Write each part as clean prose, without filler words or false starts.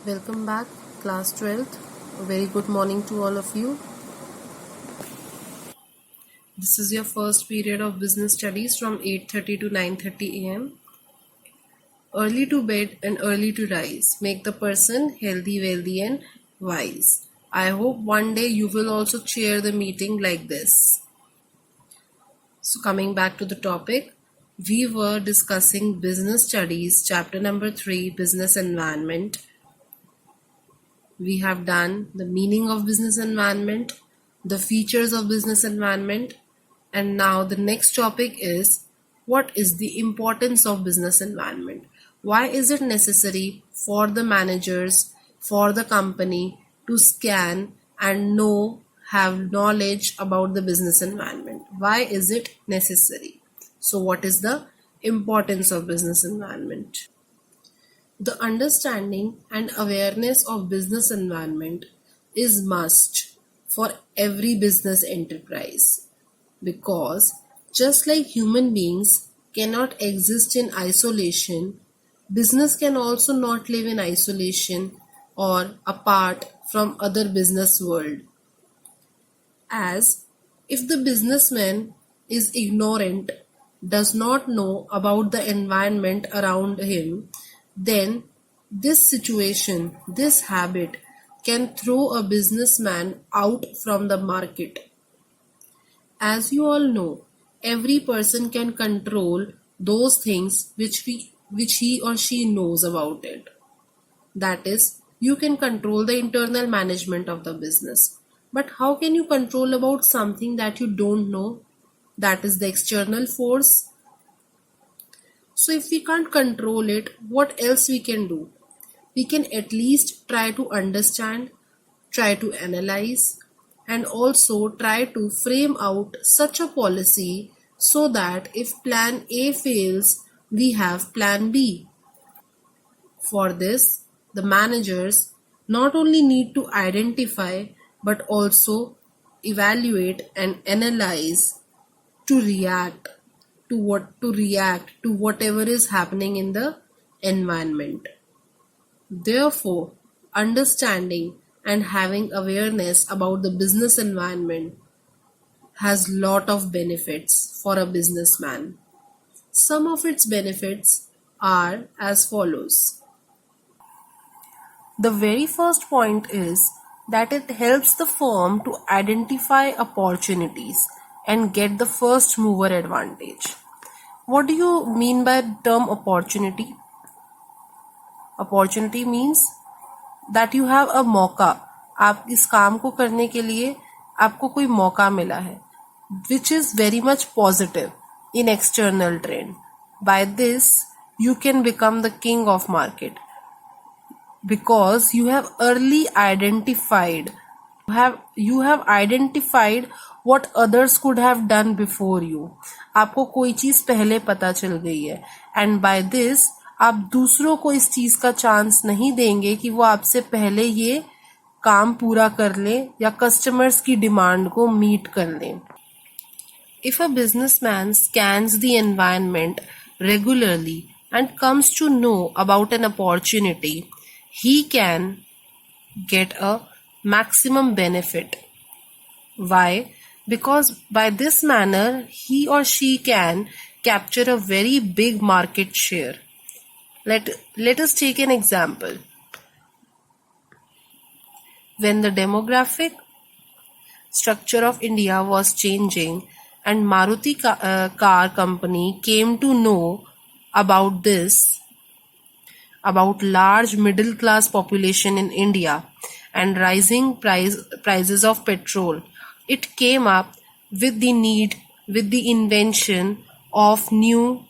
Welcome back, class 12th. A very good morning to all of you. This is your first period of business studies from 8:30 to 9:30 a.m. Early to bed and early to rise make the person healthy, wealthy and wise. I hope one day you will also chair the meeting like this. So coming back to the topic, we were discussing business studies, chapter number 3, business environment. We have done the meaning of business environment, the features of business environment, and now the next topic is what is the importance of business environment? Why is it necessary for the managers, for the company to scan and have knowledge about the business environment? Why is it necessary? So what is the importance of business environment? The understanding and awareness of business environment is must for every business enterprise because just like human beings cannot exist in isolation, business can also not live in isolation or apart from other business world. As if the businessman is ignorant, does not know about the environment around him, then this situation, this habit can throw a businessman out from the market. As you all know, every person can control those things which he or she knows about it. That is, you can control the internal management of the business. But how can you control about something that you don't know? That is the external force. So if we can't control it, what else we can do? We can at least try to understand, try to analyze, and also try to frame out such a policy so that if plan A fails, we have plan B. For this, the managers not only need to identify but also evaluate and analyze to react to whatever is happening in the environment. Therefore, understanding and having awareness about the business environment has lot of benefits for a businessman. Some of its benefits are as follows. The very first point is that it helps the firm to identify opportunities and get the first mover advantage. What do you mean by term opportunity? Opportunity means that you have a मौका. आप इस काम को करने के लिए आपको कोई मौका मिला है, which is very much positive in external trend. By this, you can become the king of market because you have early identified you have identified what others could have done before you. आपको कोई चीज पहले पता चल गई है and by this आप दूसरों को इस चीज का चांस नहीं देंगे कि वो आपसे पहले ये काम पूरा कर ले या कस्टमर्स की डिमांड को मीट कर ले. If a businessman scans the environment regularly and comes to know about an opportunity, he can get a maximum benefit. Why? Because by this manner, he or she can capture a very big market share. Let us take an example. When the demographic structure of India was changing and Maruti car company came to know about this, about large middle class population in India and rising prices of petrol, it came up with the invention of new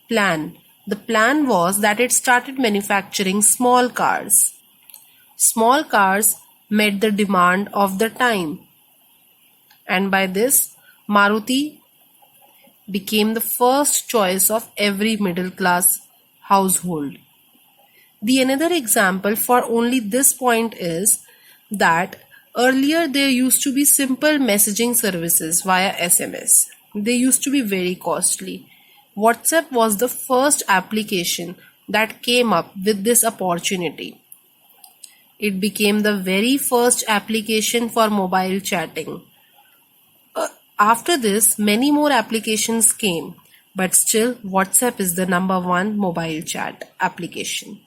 plan. The plan was that it started manufacturing small cars. Small cars met the demand of the time, and by this, Maruti became the first choice of every middle class household. The another example for only this point is that earlier there used to be simple messaging services via SMS. They used to be very costly. WhatsApp was the first application that came up with this opportunity. It became the very first application for mobile chatting. After this, many more applications came, but still WhatsApp is the number one mobile chat application.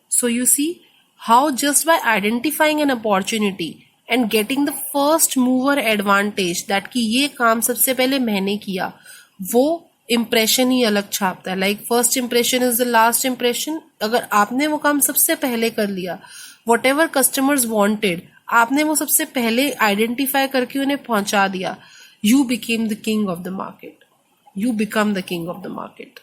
So you see how just by identifying an opportunity and getting the first mover advantage that कि ये काम सबसे पहले मैंने किया, वो impression ही अलग छापता है. Like first impression is the last impression. अगर आपने वो काम सबसे पहले कर लिया, वॉट एवर कस्टमर्स वॉन्टेड, आपने वो सबसे पहले आइडेंटिफाई करके उन्हें पहुंचा दिया, you became the king of the market. You become the king of the market.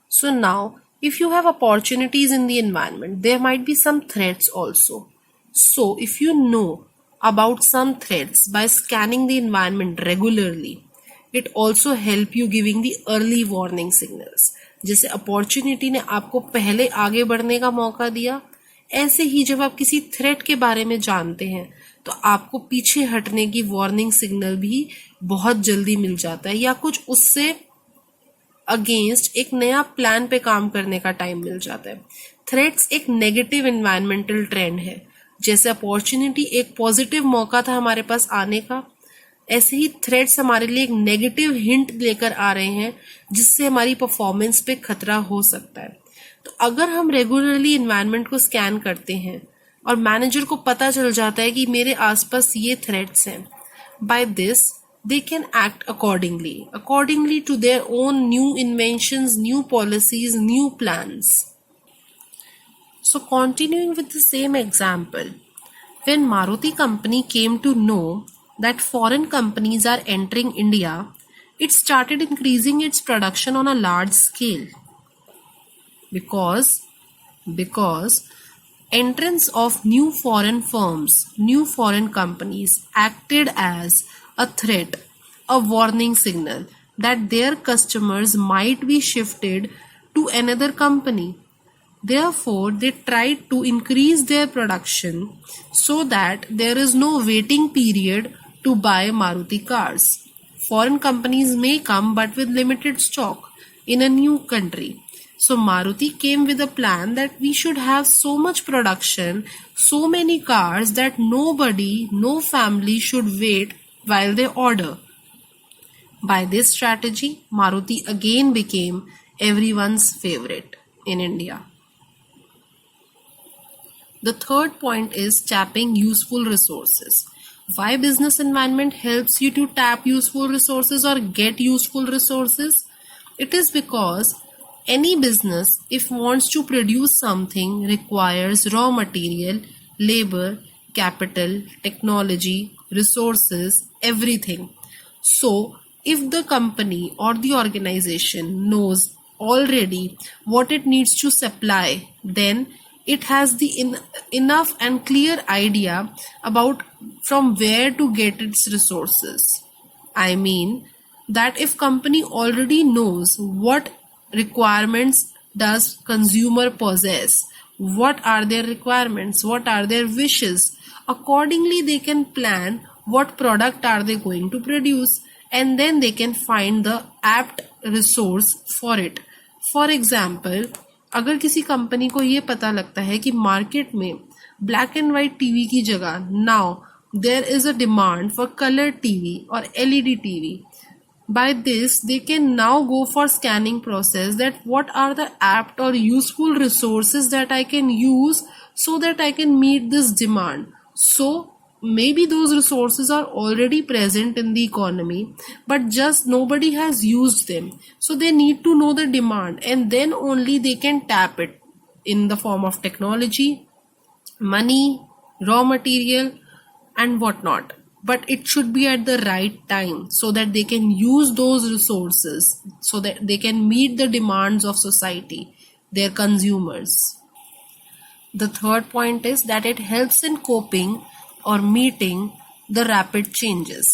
So now, if you have opportunities in the environment, there might be some threats also. So if you know about some threats by scanning the environment regularly, it also help you giving the early warning signals. जैसे opportunity ने आपको पहले आगे बढ़ने का मौका दिया, ऐसे ही जब आप किसी थ्रेट के बारे में जानते हैं तो आपको पीछे हटने की वार्निंग सिग्नल भी बहुत जल्दी मिल जाता है, या कुछ उससे अगेंस्ट एक नया प्लान पे काम करने का टाइम मिल जाता है. थ्रेट्स एक नेगेटिव एनवायरमेंटल ट्रेंड है. जैसे अपॉर्चुनिटी एक पॉजिटिव मौका था हमारे पास आने का, ऐसे ही थ्रेट्स हमारे लिए एक नेगेटिव हिंट लेकर आ रहे हैं जिससे हमारी परफॉर्मेंस पे खतरा हो सकता है. तो अगर हम रेगुलरली एनवायरनमेंट को स्कैन करते हैं और मैनेजर को पता चल जाता है कि मेरे आसपास ये थ्रेट्स हैं, by this they can act accordingly to their own new inventions, new policies, new plans. So continuing with the same example, when Maruti company came to know that foreign companies are entering India, it started increasing its production on a large scale. Because entrance of new foreign firms, new foreign companies acted as a threat, a warning signal that their customers might be shifted to another company. Therefore, they tried to increase their production so that there is no waiting period to buy Maruti cars. Foreign companies may come but with limited stock in a new country. So Maruti came with a plan that we should have so much production, so many cars that nobody, no family should wait while they order. By this strategy, Maruti again became everyone's favorite in India. The third point is tapping useful resources. Why business environment helps you to tap useful resources or get useful resources? It is because any business, if wants to produce something, requires raw material, labor, capital, technology, resources, everything. So, if the company or the organization knows already what it needs to supply, then it has the enough and clear idea about from where to get its resources. I mean that if company already knows what requirements does consumer possess, what are their requirements, what are their wishes, accordingly they can plan what product are they going to produce, and then they can find the apt resource for it. For example, अगर किसी company को ये पता लगता है कि market में black and white TV की जगह now there is a demand for colour TV और LED TV, by this they can now go for scanning process that what are the apt or useful resources that I can use so that I can meet this demand. So maybe those resources are already present in the economy but just nobody has used them, so they need to know the demand and then only they can tap it in the form of technology, money, raw material and whatnot. But it should be at the right time so that they can use those resources, so that they can meet the demands of society, their consumers. The third point is that it helps in coping or meeting the rapid changes.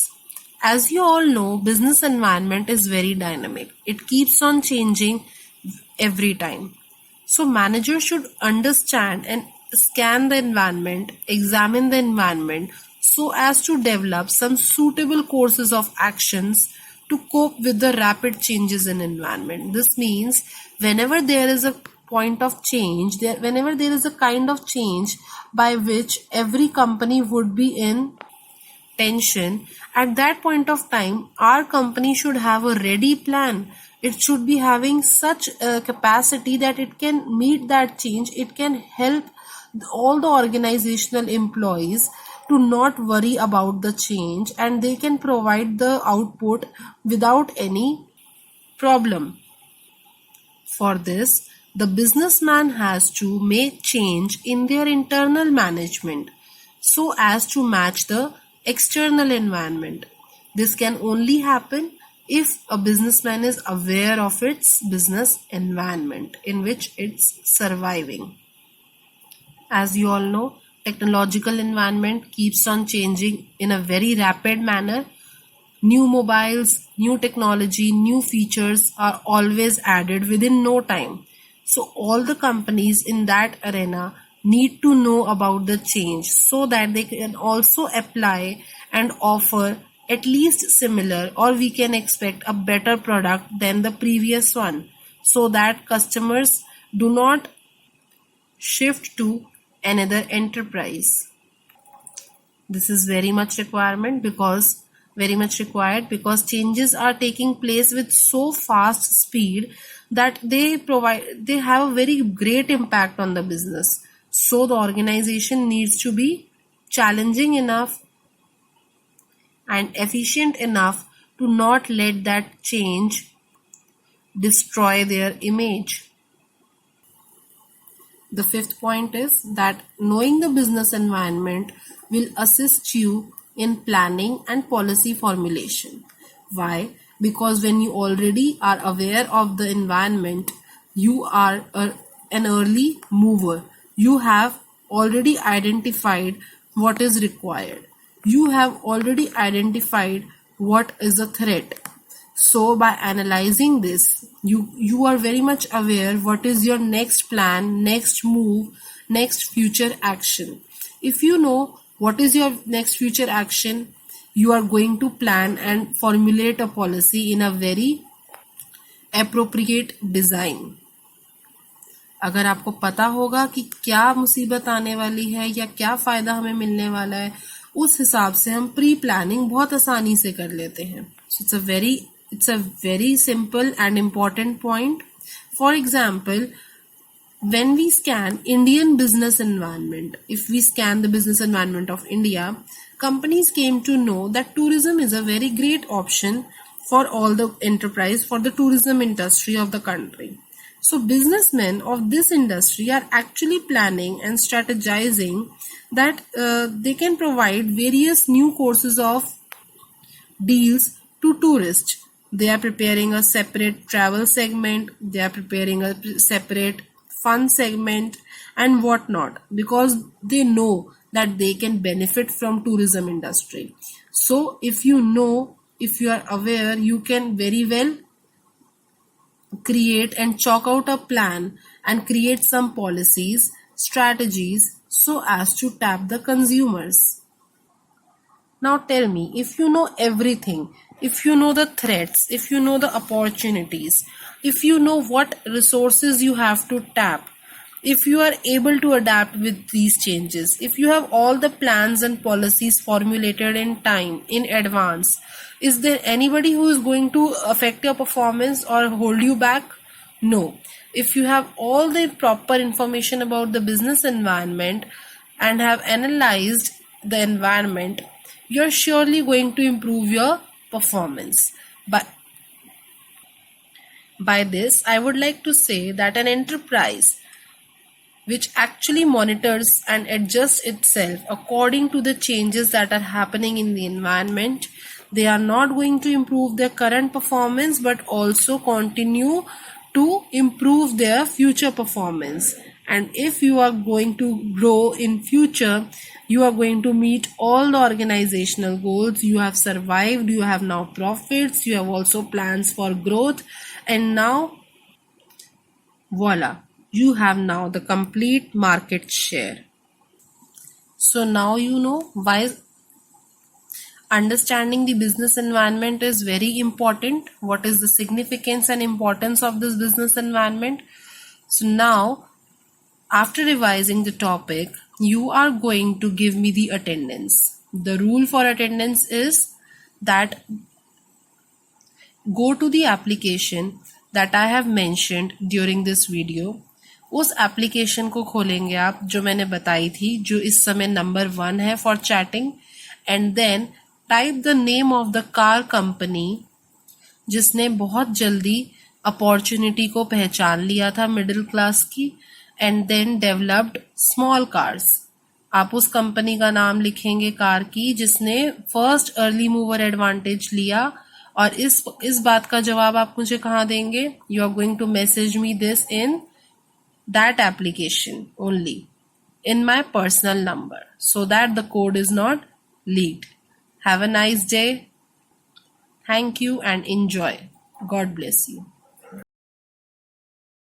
As you all know, business environment is very dynamic. It keeps on changing every time. So managers should understand and scan the environment, examine the environment so as to develop some suitable courses of actions to cope with the rapid changes in environment. This means whenever there is a point of change, whenever there is a kind of change by which every company would be in tension, at that point of time our company should have a ready plan. It should be having such a capacity that it can meet that change. It can help all the organizational employees to not worry about the change, and they can provide the output without any problem. For this, the businessman has to make change in their internal management so as to match the external environment. This can only happen if a businessman is aware of its business environment in which it's surviving. As you all know, technological environment keeps on changing in a very rapid manner. New mobiles, new technology, new features are always added within no time. So all the companies in that arena need to know about the change so that they can also apply and offer at least similar, or we can expect a better product than the previous one, so that customers do not shift to another enterprise. This is very much required because changes are taking place with so fast speed that they have a very great impact on the business. So the organization needs to be challenging enough and efficient enough to not let that change destroy their image. The fifth point is that knowing the business environment will assist you in planning and policy formulation. Why? Because when you already are aware of the environment, you are an early mover. You have already identified what is required. You have already identified what is a threat. So by analyzing this, you are very much aware what is your next plan, next move, next future action. If you know what is your next future action, you are going to plan and formulate a policy in a very appropriate design. अगर आपको पता होगा कि क्या मुसीबत आने वाली है या क्या फायदा हमें मिलने वाला है, उस हिसाब से हम प्री प्लानिंग बहुत आसानी से कर लेते हैं. So it's a very simple and important point. For example, when we scan Indian business environment, if we scan the business environment of India, companies came to know that tourism is a very great option for all the enterprise, for the tourism industry of the country. So businessmen of this industry are actually planning and strategizing that they can provide various new courses of deals to tourists. They are preparing a separate travel segment, they are preparing a separate fun segment and whatnot, because they know that they can benefit from tourism industry. So if you know, if you are aware, you can very well create and chalk out a plan and create some policies, strategies so as to tap the consumers. Now tell me, if you know everything, if you know the threats, if you know the opportunities, if you know what resources you have to tap, if you are able to adapt with these changes, if you have all the plans and policies formulated in time, in advance, is there anybody who is going to affect your performance or hold you back? No. If you have all the proper information about the business environment and have analyzed the environment, you're surely going to improve your performance. By this, I would like to say that an enterprise which actually monitors and adjusts itself according to the changes that are happening in the environment, they are not going to improve their current performance but also continue to improve their future performance. And if you are going to grow in future, you are going to meet all the organizational goals. You have survived, you have now profits, you have also plans for growth, and now voila, you have now the complete market share. So now you know why understanding the business environment is very important. What is the significance and importance of this business environment? So now, after revising the topic, you are going to give me the attendance. The rule for attendance is that go to the application that I have mentioned during this video. उस application को खोलेंगे आप जो मैंने बताई थी, जो इस समय नंबर 1 है for chatting, and then type the name of the car company जिसने बहुत जल्दी अपॉर्चुनिटी को पहचान लिया था मिडिल क्लास की, and then developed small cars. आप उस कंपनी का नाम लिखेंगे कार की जिसने फर्स्ट अर्ली मूवर एडवांटेज लिया, और इस बात का जवाब आप मुझे कहाँ देंगे? You are going to message me this in that application only in my personal number so that the code is not leaked. Have a nice day. Thank you and enjoy. God bless you.